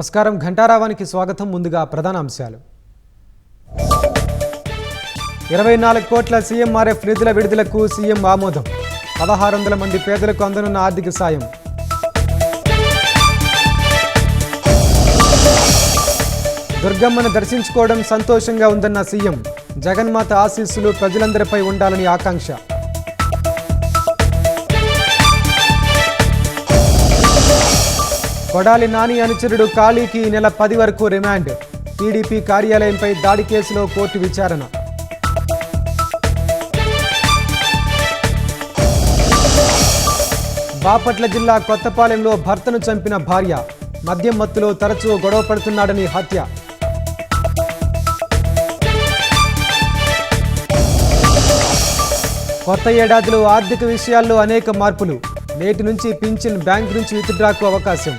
నమస్కారం. ఘంటారావానికి స్వాగతం. ముందుగా ప్రధాన అంశాలు. 24 కోట్ల సీఎంఆర్ఎఫ్ నిధుల విడుదలకు సీఎం ఆమోదం. 1600 మంది పేదలకు అందనున్న ఆర్థిక సాయం. దుర్గమ్మను దర్శించుకోవడం సంతోషంగా ఉందన్న సీఎం. జగన్మాత ఆశీస్సులు ప్రజలందరిపై ఉండాలని ఆకాంక్ష. కొడాలి నాని అనుచరుడు కాళీకి ఈ నెల 10 వరకు రిమాండ్. టీడీపీ కార్యాలయంపై దాడి కేసులో కోర్టు విచారణ. బాపట్ల జిల్లా కొత్తపాలెంలో భర్తను చంపిన భార్య. మద్యం మత్తులో తరచూ గొడవ పడుతున్నాడని హత్య. కొత్త ఏడాదిలో ఆర్థిక విషయాల్లో అనేక మార్పులు. నేటి నుంచి పింఛన్ బ్యాంక్ నుంచి విత్డ్రాకు అవకాశం.